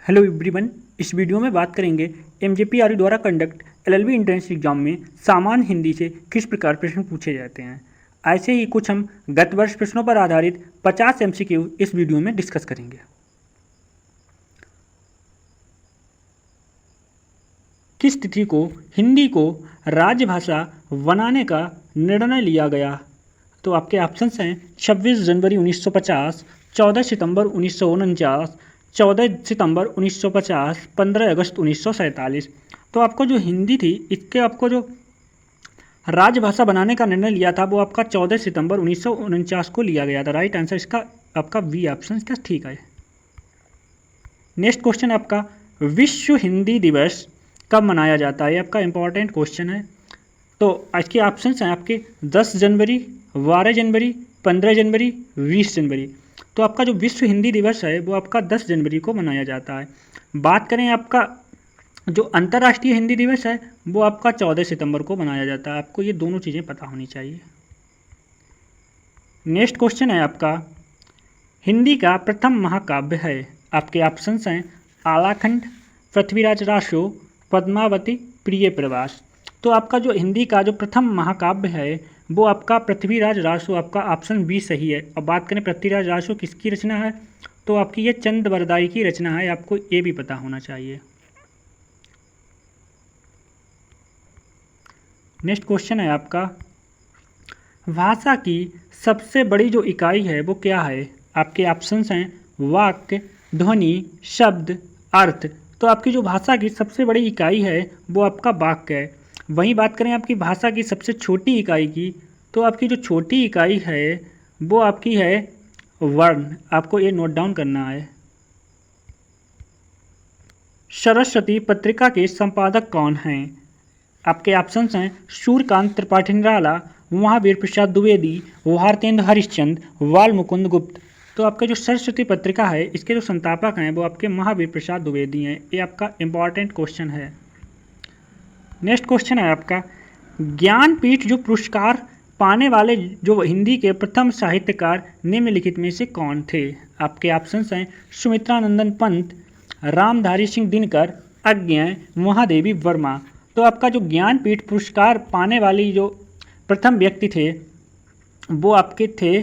Hello everyone. इस video में बात करेंगे एमजेपीआरयू द्वारा कंडक्ट एलएलबी एंट्रेंस एग्जाम में सामान्य हिंदी से किस प्रकार प्रश्न पूछे जाते हैं। ऐसे ही कुछ हम गत वर्ष प्रश्नों पर आधारित 50 एमसीक्यू इस वीडियो में डिस्कस करेंगे। किस तिथि को हिंदी को राजभाषा बनाने का निर्णय लिया गया? तो आपके ऑप्शंस हैं 26 जनवरी 1950, 14 सितंबर 1949, 14 सितंबर 1950, 15 अगस्त 1947। तो आपको जो हिंदी थी इसके आपको जो राजभाषा बनाने का निर्णय लिया था वो आपका 14 सितंबर 1949 को लिया गया था। राइट आंसर इसका आपका बी ऑप्शन इसका ठीक है। नेक्स्ट क्वेश्चन है आपका विश्व हिंदी दिवस कब मनाया जाता है? आपका इंपॉर्टेंट क्वेश्चन है। तो आज के ऑप्शंस हैं आपके 10 जनवरी, 12 जनवरी, 15 जनवरी, 20 जनवरी। तो आपका जो विश्व हिंदी दिवस है वो आपका 10 जनवरी को मनाया जाता है। बात करें आपका जो अंतर्राष्ट्रीय हिंदी दिवस है वो आपका 14 सितंबर को मनाया जाता है। आपको ये दोनों चीज़ें पता होनी चाहिए। नेक्स्ट क्वेश्चन है आपका हिंदी का प्रथम महाकाव्य है। आपके ऑप्शंस हैं आलाखंड, पृथ्वीराज रासो, पद्मावती, प्रिय प्रवास। तो आपका जो हिंदी का जो प्रथम महाकाव्य है वो आपका पृथ्वीराज रासो, आपका ऑप्शन बी सही है। अब बात करें पृथ्वीराज रासो किसकी रचना है तो आपकी ये चंद बरदाई की रचना है। आपको ये भी पता होना चाहिए। नेक्स्ट क्वेश्चन है आपका भाषा की सबसे बड़ी जो इकाई है वो क्या है? आपके ऑप्शंस हैं वाक्य, ध्वनि, शब्द, अर्थ। तो आपकी जो भाषा की सबसे बड़ी इकाई है वो आपका वाक्य है। वहीं बात करें आपकी भाषा की सबसे छोटी इकाई की तो आपकी जो छोटी इकाई है वो आपकी है वर्ण। आपको ये नोट डाउन करना है। सरस्वती पत्रिका के संपादक कौन हैं? आपके ऑप्शंस हैं सूर्यकांत त्रिपाठी निराला, महावीर प्रसाद द्विवेदी, भारतेंद्र हरिश्चंद्र, बाल मुकुंद गुप्त। तो आपका जो सरस्वती पत्रिका है इसके जो संस्थापक हैं वो आपके महावीर प्रसाद द्विवेदी हैं। ये आपका इंपॉर्टेंट क्वेश्चन है। नेक्स्ट क्वेश्चन है आपका ज्ञानपीठ जो पुरस्कार पाने वाले जो हिंदी के प्रथम साहित्यकार निम्नलिखित में से कौन थे? आपके ऑप्शंस हैं सुमित्रानंदन पंत, रामधारी सिंह दिनकर, अज्ञेय, महादेवी वर्मा। तो आपका जो ज्ञानपीठ पुरस्कार पाने वाली जो प्रथम व्यक्ति थे वो आपके थे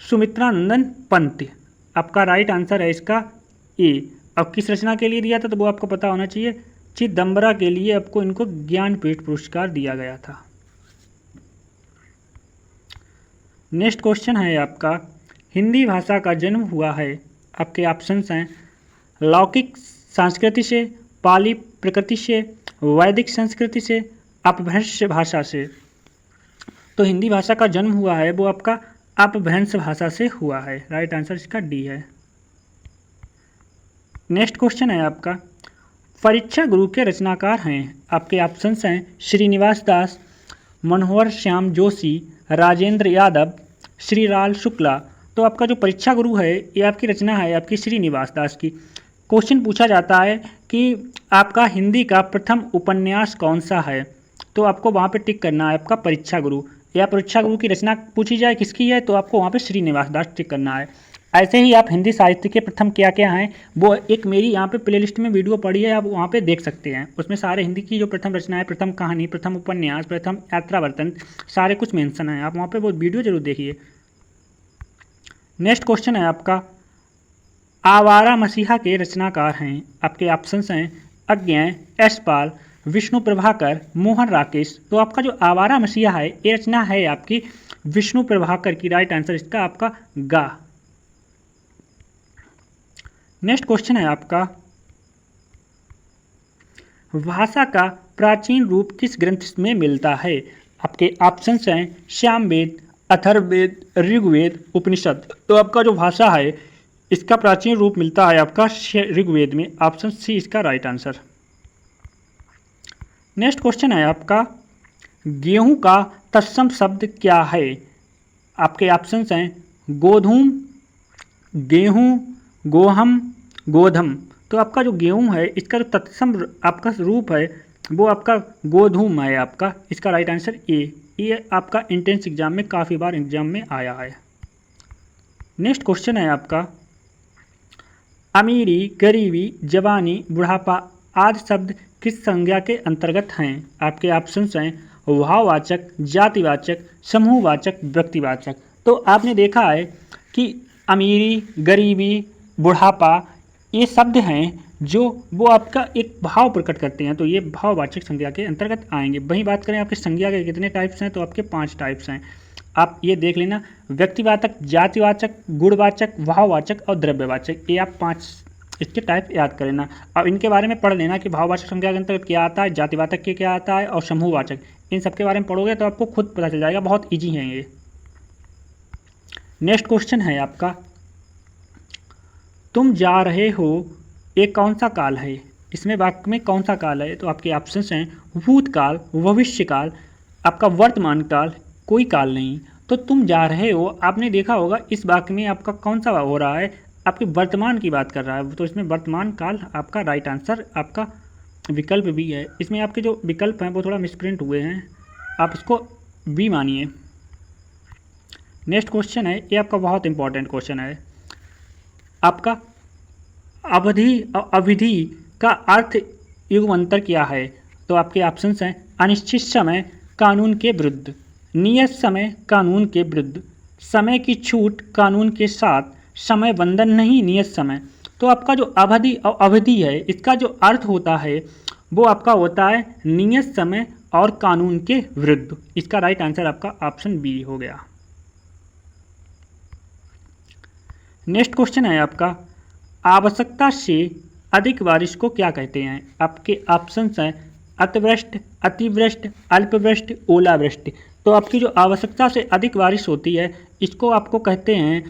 सुमित्रानंदन पंत। आपका राइट आंसर है इसका ए। अब किस रचना के लिए दिया था तो वो आपको पता होना चाहिए। चिदम्बरा के लिए आपको इनको ज्ञानपीठ पुरस्कार दिया गया था। नेक्स्ट क्वेश्चन है आपका हिंदी भाषा का जन्म हुआ है। आपके ऑप्शंस हैं लौकिक संस्कृति से, पाली प्रकृति से, वैदिक संस्कृति से, अपभ्रंश भाषा से। तो हिंदी भाषा का जन्म हुआ है वो आपका अपभ्रंश भाषा से हुआ है। राइट आंसर इसका डी है। नेक्स्ट क्वेश्चन है आपका परीक्षा गुरु के रचनाकार हैं। आपके ऑप्शंस हैं श्रीनिवास दास, मनोहर श्याम जोशी, राजेंद्र यादव, श्रीलाल शुक्ला। तो आपका जो परीक्षा गुरु है ये आपकी रचना है आपकी श्रीनिवास दास की। क्वेश्चन पूछा जाता है कि आपका हिंदी का प्रथम उपन्यास कौन सा है तो आपको वहाँ पे टिक करना है आपका परीक्षा गुरु। या परीक्षा गुरु की रचना पूछी जाए किसकी है तो आपको वहाँ पे श्रीनिवास दास टिक करना है। ऐसे ही आप हिंदी साहित्य के प्रथम क्या क्या हैं वो एक मेरी यहाँ पे प्लेलिस्ट में वीडियो पड़ी है, आप वहाँ पे देख सकते हैं। उसमें सारे हिंदी की जो प्रथम रचनाएं, प्रथम कहानी, प्रथम उपन्यास, प्रथम यात्रावर्तन सारे कुछ मेंशन है। आप वहाँ पे वो वीडियो जरूर देखिए। नेक्स्ट क्वेश्चन है आपका आवारा मसीहा के रचनाकार हैं। आपके ऑप्शंस हैं अज्ञेय, यशपाल, विष्णु प्रभाकर, मोहन राकेश। तो आपका जो आवारा मसीहा है ये रचना है आपकी विष्णु प्रभाकर की। राइट आंसर इसका आपका गा। नेक्स्ट क्वेश्चन है आपका भाषा का प्राचीन रूप किस ग्रंथ में मिलता है? आपके ऑप्शंस हैं सामवेद, अथर्ववेद, ऋग्वेद, उपनिषद। तो आपका जो भाषा है इसका प्राचीन रूप मिलता है आपका ऋग्वेद में। ऑप्शन सी इसका राइट आंसर। नेक्स्ट क्वेश्चन है आपका गेहूं का तत्सम शब्द क्या है? आपके ऑप्शंस हैं गोधूम, गेहूं, गोहम, गोधम। तो आपका जो गेहूं है इसका जो तत्सम आपका रूप है वो आपका गोधूम है आपका। इसका राइट आंसर ए। ये आपका एंट्रेंस एग्जाम में काफ़ी बार एग्जाम में आया है। नेक्स्ट क्वेश्चन है आपका अमीरी, गरीबी, जवानी, बुढ़ापा आदि शब्द किस संज्ञा के अंतर्गत हैं? आपके ऑप्शंस हैं भाववाचक, जातिवाचक, समूहवाचक, व्यक्तिवाचक। तो आपने देखा है कि अमीरी, गरीबी, बुढ़ापा ये शब्द हैं जो वो आपका एक भाव प्रकट करते हैं, तो ये भाववाचक संज्ञा के अंतर्गत आएंगे। वहीं बात करें आपके संज्ञा के कितने टाइप्स हैं, तो आपके 5 टाइप्स हैं। आप ये देख लेना, व्यक्तिवाचक, जातिवाचक, गुणवाचक, भाववाचक और द्रव्यवाचक, ये आप 5 इसके टाइप याद कर लेना। अब इनके बारे में पढ़ लेना कि भाववाचक संज्ञा के अंतर्गत क्या आता है, जातिवाचक के क्या आता है और समूहवाचक, इन सब के बारे में पढ़ोगे तो आपको खुद पता चल जाएगा, बहुत ईजी है ये। नेक्स्ट क्वेश्चन है आपका, तुम जा रहे हो ये कौन सा काल है? इसमें वाक्य में कौन सा काल है? तो आपके ऑप्शंस हैं भूतकाल, भविष्यकाल, आपका वर्तमान काल, कोई काल नहीं। तो तुम जा रहे हो, आपने देखा होगा इस वाक्य में आपका कौन सा हो रहा है, आपके वर्तमान की बात कर रहा है, तो इसमें वर्तमान काल आपका राइट आंसर, आपका विकल्प भी है। इसमें आपके जो विकल्प हैं वो थोड़ा मिसप्रिंट हुए हैं, आप इसको बी मानिए। नेक्स्ट क्वेश्चन है, ये आपका बहुत इंपॉर्टेंट क्वेश्चन है, आपका अवधि और अविधि का अर्थ युगमंतर क्या है? तो आपके ऑप्शंस हैं अनिश्चित समय कानून के विरुद्ध, नियत समय कानून के विरुद्ध, समय की छूट कानून के साथ, समय बंधन नहीं नियत समय। तो आपका जो अवधि और अवधि है इसका जो अर्थ होता है वो आपका होता है नियत समय और कानून के विरुद्ध। इसका राइट आंसर आपका ऑप्शन बी हो गया। नेक्स्ट क्वेश्चन है आपका, आवश्यकता से अधिक बारिश को क्या कहते हैं? आपके ऑप्शंस हैं अतिवृष्टि, अतिवृष्टि, अल्पवृष्टि, ओलावृष्टि। तो आपकी जो आवश्यकता से अधिक बारिश होती है इसको आपको कहते हैं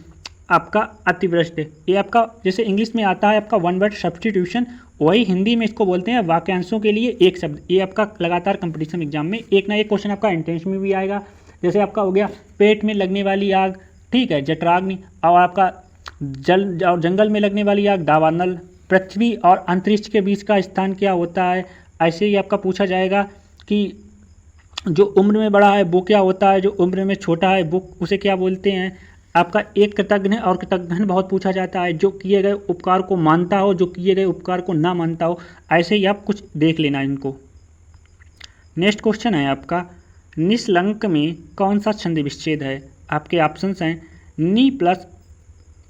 आपका अतिवृष्टि। ये आपका जैसे इंग्लिश में आता है आपका वन वर्ड सब्स्टिट्यूशन, वही हिंदी में इसको बोलते हैं वाक्यांशों के लिए एक शब्द। ये आपका लगातार कंपटीशन एग्जाम में एक ना एक क्वेश्चन आपका एंट्रेंस में भी आएगा। जैसे आपका हो गया पेट में लगने वाली आग, ठीक है, जठराग्नि, और आपका जल और जंगल में लगने वाली आग दावानल, पृथ्वी और अंतरिक्ष के बीच का स्थान क्या होता है। ऐसे ही आपका पूछा जाएगा कि जो उम्र में बड़ा है वो क्या होता है, जो उम्र में छोटा है वो उसे क्या बोलते हैं। आपका एक कृतज्ञ और कृतज्ञ बहुत पूछा जाता है, जो किए गए उपकार को मानता हो, जो किए गए उपकार को ना मानता हो। ऐसे ही आप कुछ देख लेना इनको। नेक्स्ट क्वेश्चन है आपका, निष्कलंक में कौन सा छंद विच्छेद है? आपके ऑप्शंस हैं नी प्लस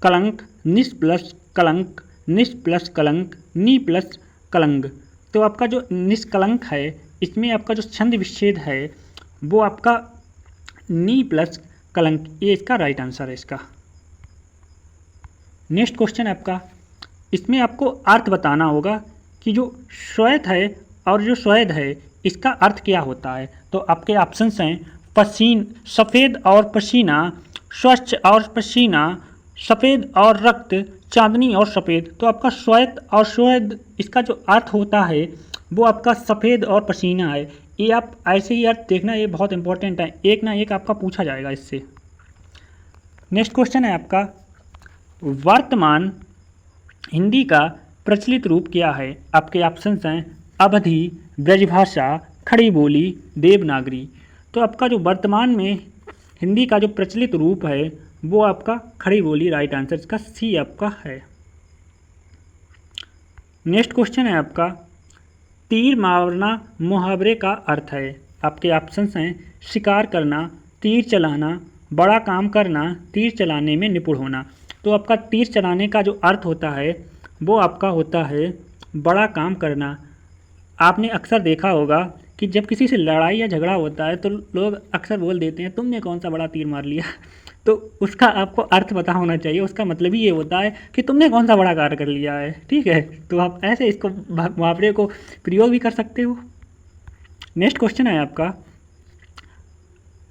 कलंक, निस प्लस कलंक, निस प्लस कलंक, नी प्लस कलंक। तो आपका जो निष्कलंक है इसमें आपका जो छंद विच्छेद है वो आपका नी प्लस कलंक, ये इसका राइट आंसर है इसका। नेक्स्ट क्वेश्चन है आपका, इसमें आपको अर्थ बताना होगा कि जो श्वेत है और जो श्वेत है इसका अर्थ क्या होता है। तो आपके ऑप्शंस हैं सफ़ेद और पसीना, स्वच्छ और पसीना, सफ़ेद और रक्त, चांदनी और सफ़ेद। तो आपका श्वेत और श्वेत इसका जो अर्थ होता है वो आपका सफ़ेद और पसीना है। ये आप ऐसे ही अर्थ देखना, ये बहुत इंपॉर्टेंट है, एक ना एक आपका पूछा जाएगा इससे। नेक्स्ट क्वेश्चन है आपका, वर्तमान हिंदी का प्रचलित रूप क्या है? आपके ऑप्शंस हैं अवधी, ब्रजभाषा, खड़ी बोली, देवनागरी। तो आपका जो वर्तमान में हिंदी का जो प्रचलित रूप है वो आपका खड़ी बोली, राइट आंसर इसका सी आपका है। नेक्स्ट क्वेश्चन है आपका, तीर मारना मुहावरे का अर्थ है। आपके ऑप्शंस हैं शिकार करना, तीर चलाना, बड़ा काम करना, तीर चलाने में निपुण होना। तो आपका तीर चलाने का जो अर्थ होता है वो आपका होता है बड़ा काम करना। आपने अक्सर देखा होगा कि जब किसी से लड़ाई या झगड़ा होता है तो लोग अक्सर बोल देते हैं तुमने कौन सा बड़ा तीर मार लिया। तो उसका आपको अर्थ पता होना चाहिए, उसका मतलब ही ये होता है कि तुमने कौन सा बड़ा कार्य कर लिया है, ठीक है। तो आप ऐसे इसको मुहावरे को प्रयोग भी कर सकते हो। नेक्स्ट क्वेश्चन है आपका,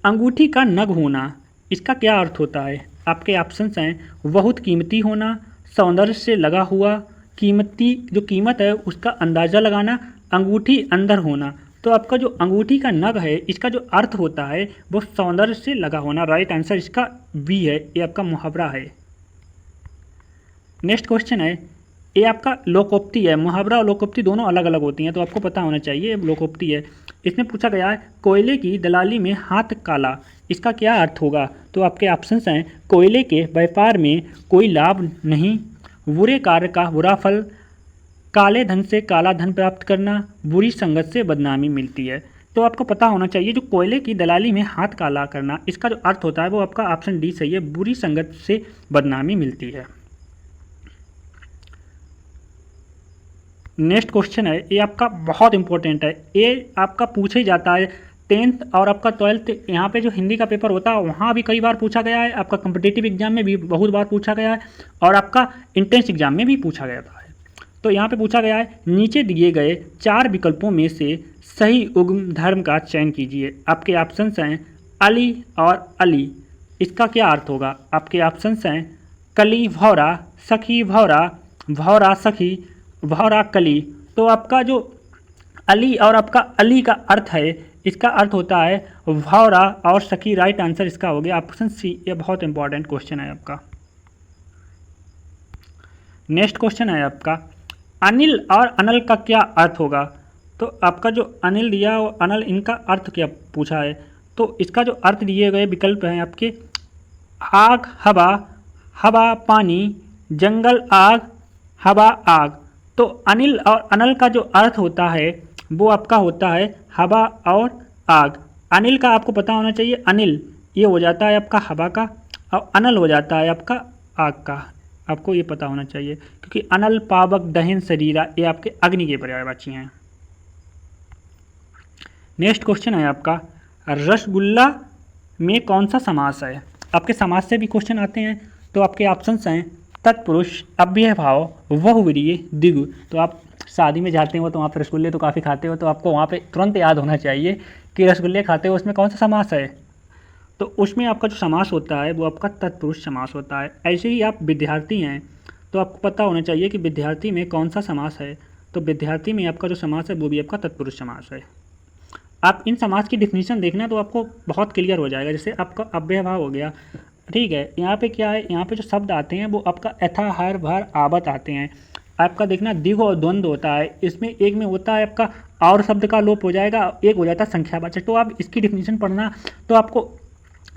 अंगूठी का नग होना, इसका क्या अर्थ होता है? आपके ऑप्शंस हैं बहुत कीमती होना, सौंदर्य से लगा हुआ, कीमती जो कीमत है उसका अंदाज़ा लगाना, अंगूठी अंदर होना। तो आपका जो अंगूठी का नग है इसका जो अर्थ होता है वो सौंदर्य से लगा होना, राइट आंसर इसका बी है, ये आपका मुहावरा है। नेक्स्ट क्वेश्चन है, ये आपका लोकोक्ति है। मुहावरा और लोकोक्ति दोनों अलग अलग होती हैं तो आपको पता होना चाहिए, लोकोक्ति है। इसमें पूछा गया है कोयले की दलाली में हाथ काला, इसका क्या अर्थ होगा? तो आपके ऑप्शंस हैं कोयले के व्यापार में कोई लाभ नहीं, बुरे कार्य का बुरा फल, काले धन से काला धन प्राप्त करना, बुरी संगत से बदनामी मिलती है। तो आपको पता होना चाहिए जो कोयले की दलाली में हाथ काला करना, इसका जो अर्थ होता है वो आपका ऑप्शन डी सही है, बुरी संगत से बदनामी मिलती है। नेक्स्ट क्वेश्चन है, ये आपका बहुत इंपॉर्टेंट है, ये आपका पूछा ही जाता है 10th और आपका 12th यहाँ पे जो हिंदी का पेपर होता है वहाँ भी कई बार पूछा गया है, आपका कॉम्पिटिटिव एग्जाम में भी बहुत बार पूछा गया है और आपका एंट्रेंस एग्जाम में भी पूछा गया था। तो यहाँ पे पूछा गया है, नीचे दिए गए 4 विकल्पों में से सही उग्म धर्म का चयन कीजिए। आपके ऑप्शंस हैं अली और अली, इसका क्या अर्थ होगा? आपके ऑप्शंस हैं कली भौरा, सखी भौरा, भौरा सखी, भौरा कली। तो आपका जो अली और आपका अली का अर्थ है, इसका अर्थ होता है भौरा और सखी। राइट आंसर इसका हो गया ऑप्शन सी। ये बहुत इंपॉर्टेंट क्वेश्चन है आपका। नेक्स्ट क्वेश्चन है आपका, अनिल और अनल का क्या अर्थ होगा? तो आपका जो अनिल दिया और अनल, इनका अर्थ क्या पूछा है? तो इसका जो अर्थ दिए गए विकल्प हैं आपके आग हवा, हवा पानी, जंगल आग, हवा आग। तो अनिल और अनल का जो अर्थ होता है वो आपका होता है हवा और आग। अनिल का आपको पता होना चाहिए, अनिल ये हो जाता है आपका हवा का और अनल हो जाता है आपका आग का, आपको ये पता होना चाहिए क्योंकि अनल पावक दहन शरीरा ये आपके अग्नि के पर्यायवाची हैं। नेक्स्ट क्वेश्चन है आपका, रसगुल्ला में कौन सा समास है? आपके समास से भी क्वेश्चन आते हैं। तो आपके ऑप्शंस हैं तत्पुरुष, अव्ययभाव, बहुव्रीहि, द्विगु। तो आप शादी में जाते हो तो वहाँ पर रसगुल्ले तो काफ़ी खाते हो, तो आपको वहाँ पे तुरंत याद होना चाहिए कि रसगुल्ले खाते हो उसमें कौन सा समास है। तो उसमें आपका जो समास होता है वो आपका तत्पुरुष समास होता है। ऐसे ही आप विद्यार्थी हैं तो आपको पता होना चाहिए कि विद्यार्थी में कौन सा समास है। तो विद्यार्थी में आपका जो समास है वो भी आपका तत्पुरुष समास है। आप इन समास की डिफिनीशन देखना तो आपको बहुत क्लियर हो जाएगा। जैसे आपका अव्ययभाव हो गया, ठीक है, यहाँ पे क्या है, यहाँ पे जो शब्द आते हैं वो आपका यथा, हर, भर, आवत आते हैं। आपका देखना द्विगु और द्वंद्व होता है, इसमें एक में होता है आपका और शब्द का लोप हो जाएगा, एक हो जाता है संख्यावाचक। तो आप इसकी डिफिनीशन पढ़ना तो आपको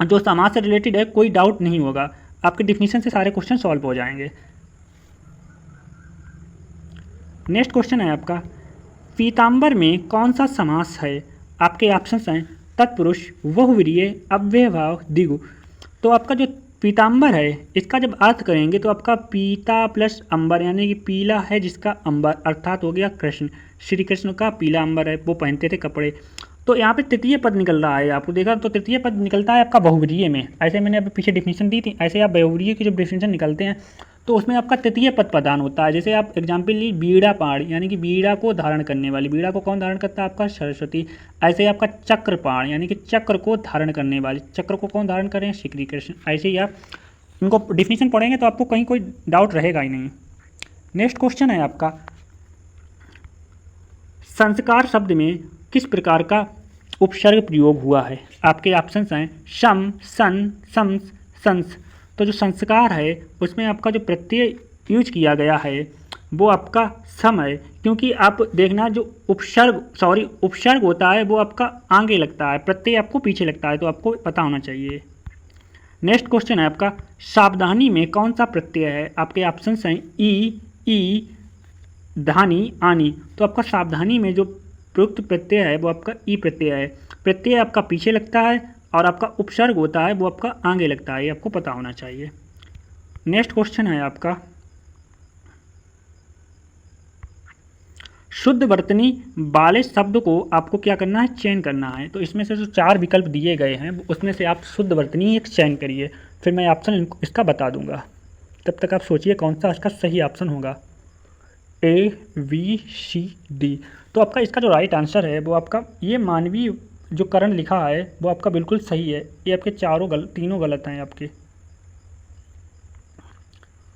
जो समास से रिलेटेड है कोई डाउट नहीं होगा, आपके डिफिनीशन से सारे क्वेश्चन सॉल्व हो जाएंगे। नेक्स्ट क्वेश्चन है आपका, पीताम्बर में कौन सा समास है? आपके ऑप्शंस हैं तत्पुरुष, बहुव्रीहि, अव्ययभाव, द्विगु। तो आपका जो पीताम्बर है इसका जब अर्थ करेंगे तो आपका पीता प्लस अंबर यानी कि पीला है जिसका अंबर अर्थात हो गया कृष्ण, श्री कृष्ण का पीला अंबर है, वो पहनते थे कपड़े। तो यहाँ पे तृतीय पद निकल रहा है, आपको देखा तो तृतीय पद निकलता है आपका बहुव्रीहि में। ऐसे मैंने अभी पीछे डिफिनीशन दी थी, ऐसे आप बहुव्रीहि की जब डिफिनीशन निकलते हैं तो उसमें आपका तृतीय पद प्रदान होता है। जैसे आप एग्जाम्पल ली बीड़ा पाण यानी कि बीड़ा को धारण करने वाली, बीड़ा को कौन धारण करता है? आपका सरस्वती। ऐसे आपका चक्रपाण यानी कि चक्र को धारण करने वाली, चक्र को कौन धारण करें? श्री कृष्ण। ऐसे ही आप इनको डिफिनीशन पढ़ेंगे तो आपको कहीं कोई डाउट रहेगा ही नहीं। नेक्स्ट क्वेश्चन है आपका, संस्कार शब्द में किस प्रकार का उपसर्ग प्रयोग हुआ है? आपके ऑप्शंस हैं शम, सन, शम्स, संस। तो जो संस्कार है उसमें आपका जो प्रत्यय यूज किया गया है वो आपका सम है, क्योंकि आप देखना जो उपसर्ग होता है वो आपका आगे लगता है, प्रत्यय आपको पीछे लगता है, तो आपको पता होना चाहिए। नेक्स्ट क्वेश्चन है आपका, सावधानी में कौन सा प्रत्यय है? आपके ऑप्शंस हैं ई, धानी, आनी। तो आपका सावधानी में जो प्रयुक्त प्रत्यय है वो आपका ई प्रत्यय है। प्रत्यय आपका पीछे लगता है और आपका उपसर्ग होता है वो आपका आगे लगता है, ये आपको पता होना चाहिए। नेक्स्ट क्वेश्चन है आपका, शुद्ध वर्तनी वाले शब्द को आपको क्या करना है? चयन करना है। तो इसमें से जो 4 विकल्प दिए गए हैं उसमें से आप शुद्ध वर्तनी एक चयन करिए, फिर मैं ऑप्शन इसका बता दूंगा। तब तक आप सोचिए कौन सा इसका सही ऑप्शन होगा, A, B, C, D। तो आपका इसका जो राइट आंसर है वो आपका ये मानवीय जो करण लिखा है वो आपका बिल्कुल सही है। ये आपके तीनों गलत हैं आपके।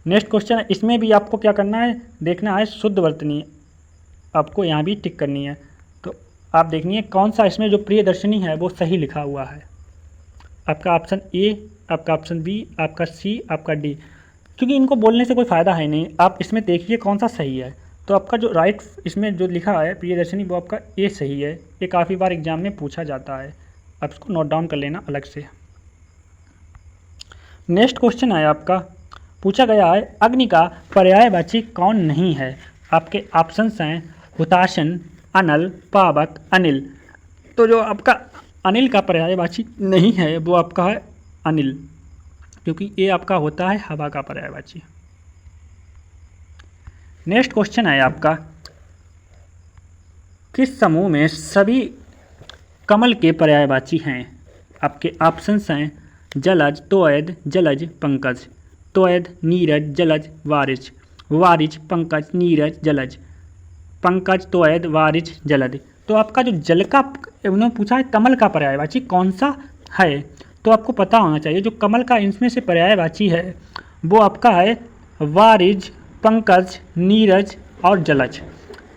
नेक्स्ट क्वेश्चन है, इसमें भी आपको क्या करना है? देखना है शुद्ध वर्तनी, आपको यहाँ भी टिक करनी है। तो आप देखिए कौन सा इसमें जो प्रियदर्शनी है वो सही लिखा हुआ है। आपका ऑप्शन A, आपका ऑप्शन B, आपका C, आपका D। क्योंकि इनको बोलने से कोई फ़ायदा है नहीं, आप इसमें देखिए कौन सा सही है। तो आपका जो राइट इसमें जो लिखा है प्रियदर्शनी वो आपका A सही है। ये काफ़ी बार एग्जाम में पूछा जाता है, आप इसको नोट डाउन कर लेना अलग से। नेक्स्ट क्वेश्चन है आपका, पूछा गया है अग्नि का पर्यायवाची कौन नहीं है। आपके ऑप्शंस हैं हुताशन, अनल, पावक, अनिल। तो जो आपका अनिल का पर्यायवाची नहीं है वो आपका है अनिल, क्योंकि ये आपका होता है हवा का पर्यायवाची। नेक्स्ट क्वेश्चन है आपका, किस समूह में सभी कमल के पर्यायवाची हैं। आपके ऑप्शंस हैं जलज, तोयद, जलज, पंकज। तोयद, नीरज, जलज, वारिज। वारिज, पंकज, नीरज, जलज। पंकज, तोयद, वारिज, जलद। तो आपका जो जल का उन्होंने पूछा है कमल का पर्यायवाची कौन सा है, तो आपको पता होना चाहिए जो कमल का इसमें से पर्यायवाची है वो आपका है वारिज, पंकज, नीरज और जलज।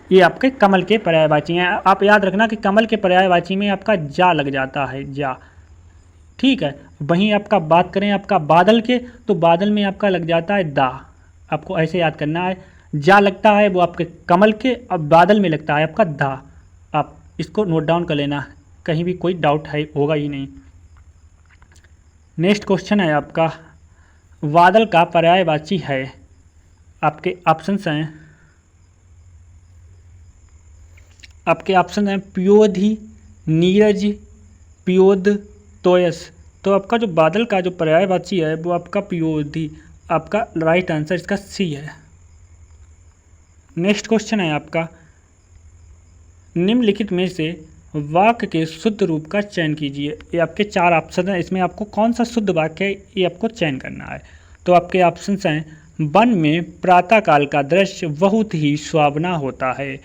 ये आपके कमल के पर्यायवाची हैं। आप याद रखना कि कमल के पर्यायवाची में आपका जा लग जाता है, जा, ठीक है। वहीं आपका बात करें आपका बादल के, तो बादल में आपका लग जाता है दा। आपको ऐसे याद करना है, जा लगता है वो आपके कमल के, अब बादल में लगता है आपका दा। आप इसको नोट डाउन कर लेना, कहीं भी कोई डाउट है होगा ही नहीं। नेक्स्ट क्वेश्चन है आपका, बादल का पर्यायवाची है। आपके ऑप्शंस हैं, आपके ऑप्शन हैं पियोधि, नीरज, पियोद, तोयस। तो आपका जो बादल का जो पर्यायवाची है वो आपका पियोधि। आपका राइट आंसर इसका सी है। नेक्स्ट क्वेश्चन है आपका, निम्नलिखित में से वाक्य के शुद्ध रूप का चयन कीजिए। ये आपके 4 ऑप्शन हैं, इसमें आपको कौन सा शुद्ध वाक्य है ये आपको चयन करना है। तो आपके ऑप्शन हैं, वन में प्रातःकाल का दृश्य बहुत ही सुहावना होता है।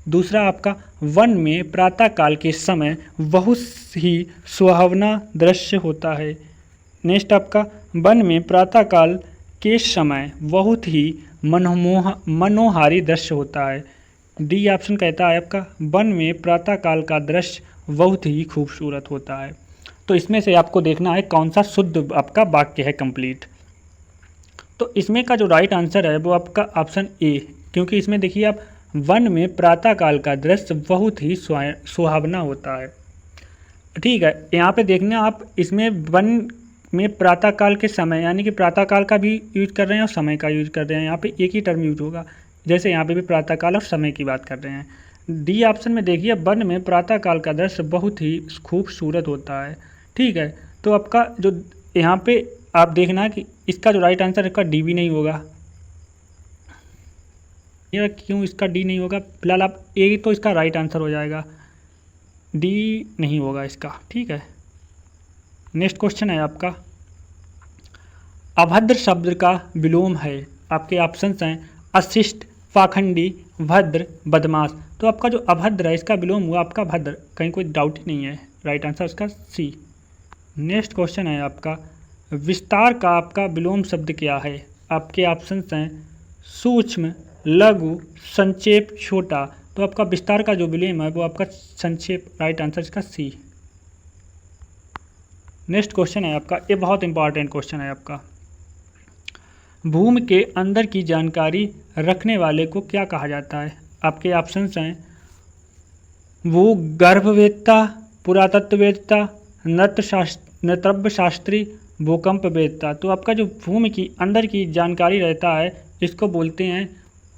दूसरा आपका, वन में प्रातःकाल के समय बहुत ही सुहावना दृश्य होता है। नेक्स्ट आपका, वन में प्रातःकाल के समय बहुत ही मनोहारी दृश्य होता है। डी ऑप्शन कहता है आपका, वन में प्रातःकाल का दृश्य बहुत ही खूबसूरत होता है। तो इसमें से आपको देखना है कौन सा शुद्ध आपका वाक्य है कंप्लीट। तो इसमें का जो राइट आंसर है वो आपका ऑप्शन ए, क्योंकि इसमें देखिए आप, वन में प्रातःकाल का दृश्य बहुत ही सुहावना होता है, ठीक है। यहाँ पे देखना आप, इसमें वन में प्रातःकाल के समय यानी कि प्रातःकाल का भी यूज कर रहे हैं और समय का यूज कर रहे हैं। यहाँ पे एक ही टर्म यूज होगा, जैसे यहाँ पे भी प्रातःकाल और समय की बात कर रहे हैं। डी ऑप्शन में देखिए, वन में प्रातःकाल का दृश्य बहुत ही खूबसूरत होता है, ठीक है। तो आपका जो यहाँ पे आप देखना कि इसका जो राइट आंसर इसका डी भी नहीं होगा। ये क्यों इसका डी नहीं होगा, फिलहाल आप ए तो इसका राइट आंसर हो जाएगा, डी नहीं होगा इसका, ठीक है। नेक्स्ट क्वेश्चन है आपका, अभद्र शब्द का विलोम है। आपके ऑप्शंस हैं अशिष्ट, पाखंडी, भद्र, बदमाश। तो आपका जो अभद्र है इसका विलोम हुआ आपका भद्र, कहीं कोई डाउट ही नहीं है, राइट आंसर उसका सी। नेक्स्ट क्वेश्चन है आपका, विस्तार का आपका विलोम शब्द क्या है। आपके ऑप्शंस हैं सूक्ष्म, लघु, संक्षेप, छोटा। तो आपका विस्तार का जो विलोम है वो आपका संक्षेप, राइट आंसर इसका सी। नेक्स्ट क्वेश्चन है आपका, ये बहुत इंपॉर्टेंट क्वेश्चन है आपका, भूमि के अंदर की जानकारी रखने वाले को क्या कहा जाता है। आपके ऑप्शंस हैं भूगर्भवेत्ता, पुरातत्ववेत्ता, नृतत्व शास्त्री, भूकंप वेत्ता। तो आपका जो भूमि की अंदर की जानकारी रहता है इसको बोलते हैं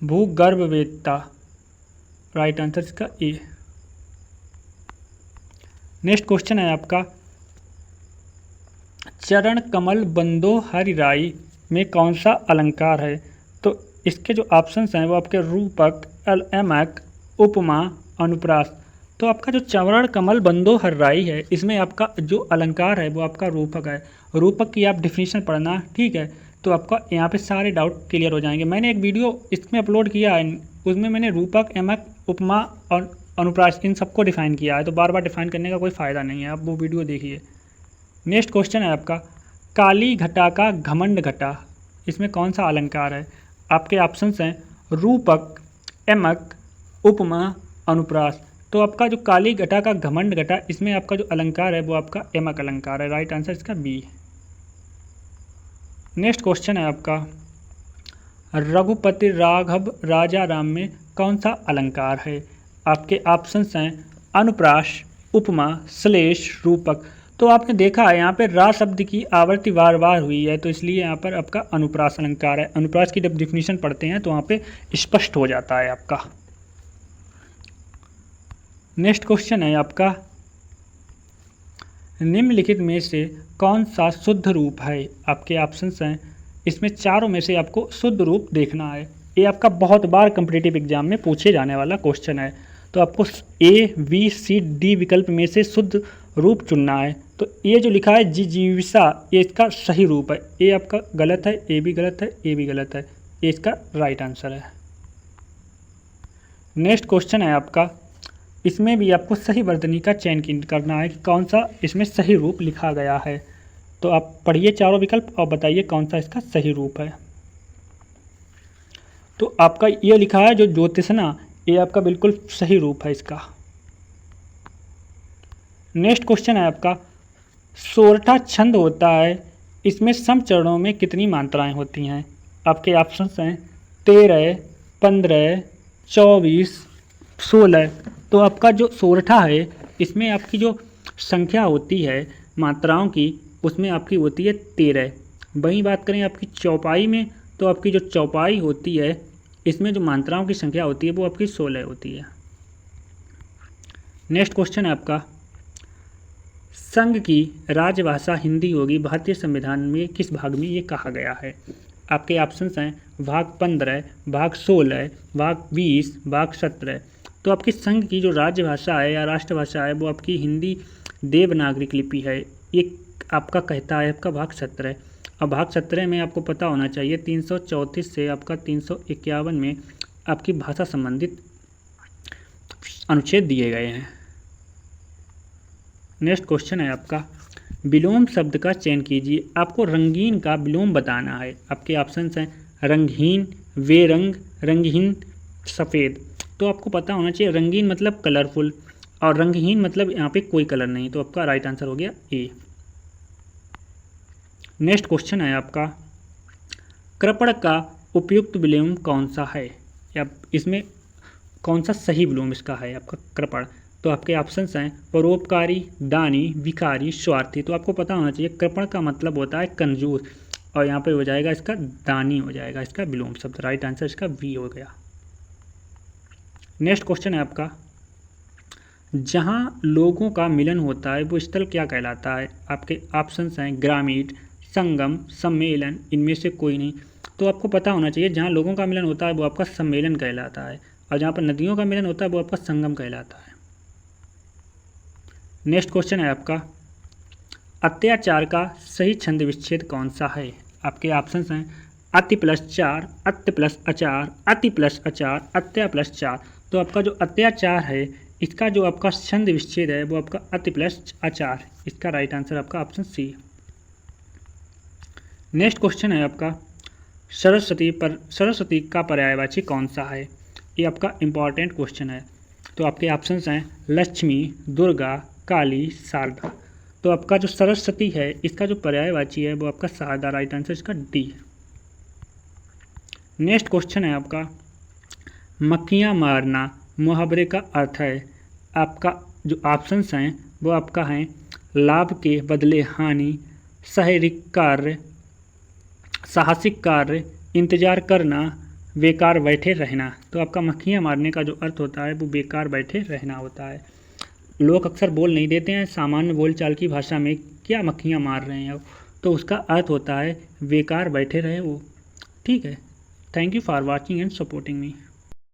भूगर्भवेत्ता, राइट आंसर इसका ए। नेक्स्ट क्वेश्चन है आपका, चरण कमल बंदो हरिराई में कौन सा अलंकार है। तो इसके जो ऑप्शंस हैं वो आपके रूपक, एमक, उपमा, अनुप्रास। तो आपका जो चरण कमल बंदो हरिराई है इसमें आपका जो अलंकार है वो आपका रूपक है। रूपक की आप डिफिनीशन पढ़ना, ठीक है। तो आपका यहाँ पे सारे डाउट क्लियर हो जाएंगे। मैंने एक वीडियो इसमें अपलोड किया है, उसमें मैंने रूपक, एमक, उपमा और अनुप्रास इन सबको डिफाइन किया है, तो बार बार डिफाइन करने का कोई फ़ायदा नहीं है, आप वो वीडियो देखिए। नेक्स्ट क्वेश्चन है आपका, काली घटा का घमंड घटा, इसमें कौन सा अलंकार है। आपके ऑप्शंस हैं रूपक, एमक, उपमा, अनुप्रास। तो आपका जो काली घटा का घमंड घटा, इसमें आपका जो अलंकार है वो आपका एमक अलंकार है, राइट आंसर इसका बी। नेक्स्ट क्वेश्चन है आपका, रघुपति राघव राजा राम में कौन सा अलंकार है। आपके ऑप्शंस हैं अनुप्रास, उपमा, श्लेष, रूपक। तो तो आपने देखा है यहाँ पे रा शब्द की आवृत्ति बार बार हुई है, तो इसलिए यहाँ पर आपका अनुप्रास अलंकार है। अनुप्रास की जब डिफिनीशन पढ़ते हैं तो वहाँ पे स्पष्ट हो जाता है आपका। नेक्स्ट क्वेश्चन है आपका, निम्नलिखित में से कौन सा शुद्ध रूप है? आपके ऑप्शंस हैं, इसमें चारों में से आपको शुद्ध रूप देखना है। ये आपका बहुत बार कॉम्पिटिटिव एग्जाम में पूछे जाने वाला क्वेश्चन है। तो आपको ए बी सी डी विकल्प में से शुद्ध रूप चुनना है। तो ये जो लिखा है जिजीविषा, ये इसका सही रूप है। ए आपका गलत है, ए भी गलत है, ए भी गलत है, ये इसका राइट आंसर है। नेक्स्ट क्वेश्चन है आपका, इसमें भी आपको सही वर्तनी का चयन करना है कि कौन सा इसमें सही रूप लिखा गया है। तो आप पढ़िए चारों विकल्प और बताइए कौन सा इसका सही रूप है। तो आपका ये लिखा है जो ज्योतिषना, ये आपका बिल्कुल सही रूप है इसका। नेक्स्ट क्वेश्चन है आपका, सोरठा छंद होता है, इसमें सम चरणों में कितनी मात्राएं होती हैं? आपके ऑप्शंस हैं 13, 15, 24, 16। तो आपका जो सोरठा है इसमें आपकी जो संख्या होती है मात्राओं की, उसमें आपकी होती है 13। वहीं बात करें आपकी चौपाई में, तो आपकी जो चौपाई होती है इसमें जो मात्राओं की संख्या होती है वो आपकी 16 होती है। नेक्स्ट क्वेश्चन है आपका, संघ की राजभाषा हिंदी होगी, भारतीय संविधान में किस भाग में ये कहा गया है? आपके ऑप्शंस हैं भाग 15, भाग 16, भाग 20, भाग 17। तो आपकी संघ की जो राजभाषा है या राष्ट्रभाषा है वो आपकी हिंदी देवनागरिक लिपि है। ये आपका कहता है आपका भाग 17। अब भाग 17 में आपको पता होना चाहिए 334 से आपका 351 में आपकी भाषा संबंधित अनुच्छेद दिए गए हैं। नेक्स्ट क्वेश्चन है आपका, विलोम शब्द का चयन कीजिए। आपको रंगीन का विलोम बताना है। आपके ऑप्शंस हैं रंगहीन, बेरंग, रंगहीन, सफ़ेद। तो आपको पता होना चाहिए रंगीन मतलब कलरफुल और रंगहीन मतलब यहाँ पे कोई कलर नहीं। तो आपका राइट आंसर हो गया ए। नेक्स्ट क्वेश्चन है आपका, कृपण का उपयुक्त विलोम कौन सा है, या इसमें कौन सा सही विलोम इसका है आपका कृपण? तो आपके ऑप्शंस हैं परोपकारी, दानी, भिखारी, स्वार्थी। तो आपको पता होना चाहिए कृपण का मतलब होता है कंजूस, और यहाँ पे हो जाएगा इसका दानी हो जाएगा इसका विलोम शब्द। राइट आंसर इसका बी हो गया। नेक्स्ट क्वेश्चन है आपका, जहाँ लोगों का मिलन होता है वो स्थल क्या कहलाता है? आपके ऑप्शंस हैं ग्रामीण, संगम, सम्मेलन, इनमें से कोई नहीं। तो आपको पता होना चाहिए जहाँ लोगों का मिलन होता है वो आपका सम्मेलन कहलाता है, और जहाँ पर नदियों का मिलन होता है वो आपका संगम कहलाता है। नेक्स्ट क्वेश्चन है आपका, अत्याचार का सही छंद विच्छेद कौन सा है? आपके ऑप्शंस हैं अति प्लस 4, अत्य प्लस अचार, अति प्लस अचार, अत्या प्लस 4। तो आपका जो अत्याचार है इसका जो आपका छंद विच्छेद है वो आपका अति प्लस आचार। इसका राइट आंसर आपका ऑप्शन सी। नेक्स्ट क्वेश्चन है आपका, सरस्वती का पर्यायवाची कौन सा है? ये आपका इम्पॉर्टेंट क्वेश्चन है। तो आपके ऑप्शंस हैं लक्ष्मी, दुर्गा, काली, शारदा। तो आपका जो सरस्वती है इसका जो पर्यायवाची है वो आपका शारदा। राइट आंसर इसका डी। नेक्स्ट क्वेश्चन है आपका, मक्खियाँ मारना मुहावरे का अर्थ है। आपका जो ऑप्शंस हैं वो आपका हैं लाभ के बदले हानि, साहसिक कार्य, इंतजार करना, बेकार बैठे रहना। तो आपका मक्खियाँ मारने का जो अर्थ होता है वो बेकार बैठे रहना होता है। लोग अक्सर बोल नहीं देते हैं सामान्य बोलचाल की भाषा में क्या मक्खियाँ मार रहे हैं, तो उसका अर्थ होता है बेकार बैठे रहे वो। ठीक है, thank you for watching and supporting me.